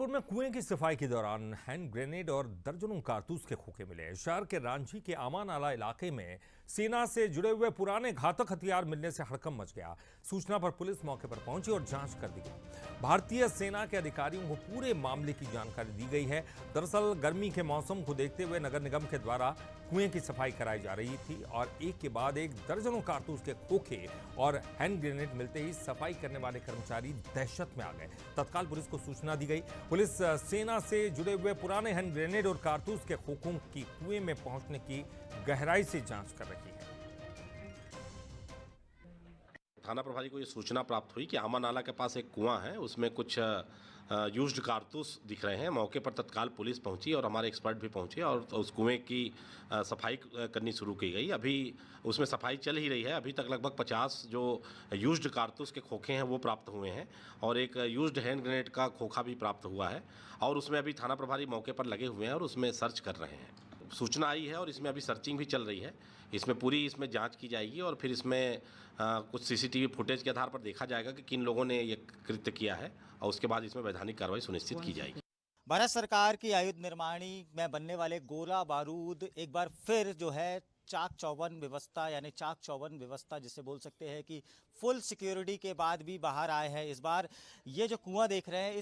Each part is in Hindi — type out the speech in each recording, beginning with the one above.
जबलपुर में कुएं की सफाई के दौरान हैंड ग्रेनेड और दर्जनों कारतूस के खोखे मिले। शहर के रांझी के आमा नाला इलाके में सेना से जुड़े हुए पुराने घातक हथियार मिलने से हड़कंप मच गया। सूचना पर पुलिस मौके पर पहुंची और जांच कर दी गई। भारतीय सेना के अधिकारियों को पूरे मामले की जानकारी दी गई है। दरअसल गर्मी के मौसम को देखते हुए नगर निगम के द्वारा कुएं की सफाई कराई जा रही थी और एक के बाद एक दर्जनों कारतूस के खोखे और हैंड ग्रेनेड मिलते ही सफाई करने वाले कर्मचारी दहशत में आ गए। तत्काल पुलिस को सूचना दी गई। पुलिस सेना से जुड़े हुए पुराने हैंड ग्रेनेड और कारतूस के खोखों की कुएं में पहुंचने की गहराई से जांच कर रही है। थाना प्रभारी को ये सूचना प्राप्त हुई कि आमा नाला के पास एक कुआं है, उसमें कुछ यूज्ड कारतूस दिख रहे हैं। मौके पर तत्काल पुलिस पहुंची और हमारे एक्सपर्ट भी पहुंचे और उस कुएं की सफाई करनी शुरू की गई। अभी उसमें सफाई चल ही रही है। अभी तक लगभग 50 जो यूज्ड कारतूस के खोखे हैं वो प्राप्त हुए हैं और एक यूज्ड हैंड ग्रेनेड का खोखा भी प्राप्त हुआ है और उसमें अभी थाना प्रभारी मौके पर लगे हुए हैं और उसमें सर्च कर रहे हैं। सूचना आई है और इसमें अभी सर्चिंग भी चल रही है। इसमें पूरी जांच की जाएगी और फिर इसमें कुछ सीसीटीवी फुटेज के आधार पर देखा जाएगा कि किन लोगों ने ये कृत्य किया है और उसके बाद इसमें वैधानिक कार्रवाई सुनिश्चित की जाएगी। भारत सरकार की आयुध निर्माणी में बनने वाले गोला बारूद एक बार फिर जो है चाक चौबंद व्यवस्था यानी चाक चौबंद व्यवस्था जिसे बोल सकते हैं कि फुल सिक्योरिटी के बाद भी बाहर आए हैं। इस बार ये जो कुआं देख रहे हैं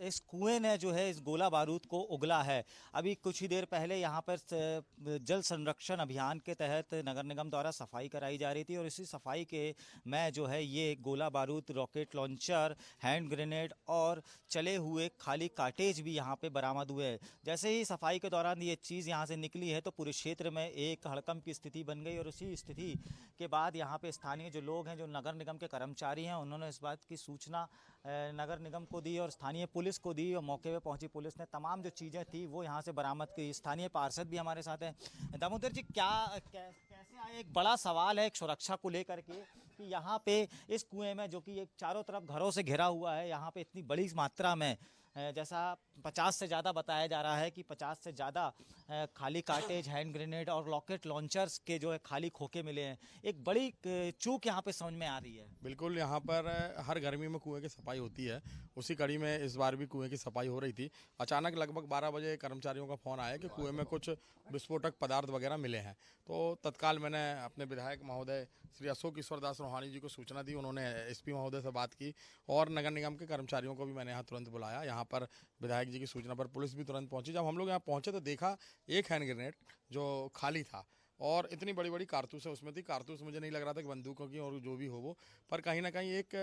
इस कुएं ने जो है इस गोला बारूद को उगला है। अभी कुछ ही देर पहले यहाँ पर जल संरक्षण अभियान के तहत नगर निगम द्वारा सफाई कराई जा रही थी और इसी सफाई के में जो है ये गोला बारूद, रॉकेट लॉन्चर, हैंड ग्रेनेड और चले हुए खाली कार्टेज भी यहाँ पे बरामद हुए हैं। जैसे ही सफाई के दौरान ये चीज़ यहाँ से निकली है तो पूरे क्षेत्र में एक हड़कंप की स्थिति बन गई और उसी स्थिति के बाद यहाँ पे स्थानीय जो लोग हैं, जो नगर निगम के कर्मचारी हैं, उन्होंने इस बात की सूचना नगर निगम को दी और स्थानीय पुलिस को दी और मौके पे पहुंची पुलिस ने तमाम जो चीज़ें थी वो यहाँ से बरामद की। स्थानीय पार्षद भी हमारे साथ हैं। दामोदर जी, कैसे आए? एक बड़ा सवाल है एक सुरक्षा को लेकर के कि यहाँ पे इस कुएं में जो कि एक चारों तरफ घरों से घिरा हुआ है, यहाँ पे इतनी बड़ी मात्रा में जैसा 50 से ज़्यादा बताया जा रहा है कि 50 से ज़्यादा खाली कार्टेज, हैंड ग्रेनेड और रॉकेट लॉन्चर्स के जो है खाली खोखे मिले हैं। एक बड़ी चूक यहाँ पे समझ में आ रही है। बिल्कुल, यहाँ पर हर गर्मी में कुएं की सफाई होती है। उसी कड़ी में इस बार भी कुएं की सफाई हो रही थी। अचानक लगभग 12 बजे कर्मचारियों का फ़ोन आया कि कुएं में कुछ विस्फोटक पदार्थ वगैरह मिले हैं। तो तत्काल मैंने अपने विधायक महोदय श्री अशोक ईश्वर दास रोहानी जी को सूचना दी। उन्होंने एसपी महोदय से बात की और नगर निगम के कर्मचारियों को भी मैंने यहाँ तुरंत बुलाया। यहाँ पर विधायक जी की सूचना पर पुलिस भी तुरंत पहुंची। जब हम लोग यहाँ पहुंचे तो देखा एक हैंड ग्रेनेड जो खाली था और इतनी बड़ी बड़ी कारतूसें उसमें थी। कारतूस मुझे नहीं लग रहा था कि बंदूकों की और जो भी हो वो, पर कहीं ना कहीं एक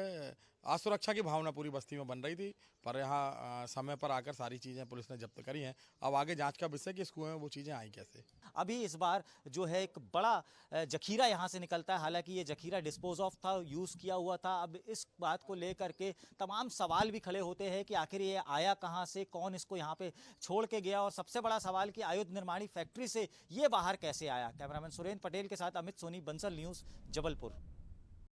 असुरक्षा की भावना पूरी बस्ती में बन रही थी। पर यहाँ समय पर आकर सारी चीज़ें पुलिस ने जब्त करी हैं। अब आगे जांच का विषय कि इस कुएं में वो चीज़ें आई कैसे। अभी इस बार जो है एक बड़ा जखीरा यहाँ से निकलता है। हालांकि ये जखीरा डिस्पोज ऑफ था, यूज़ किया हुआ था। अब इस बात को लेकर के तमाम सवाल भी खड़े होते हैं कि आखिर ये आया कहाँ से, कौन इसको यहाँ पे छोड़ के गया और सबसे बड़ा सवाल कि आयुध निर्माणी फैक्ट्री से ये बाहर कैसे आया। कैमरामैन सुरेंद्र पटेल के साथ अमित सोनी, बंसल न्यूज़, जबलपुर।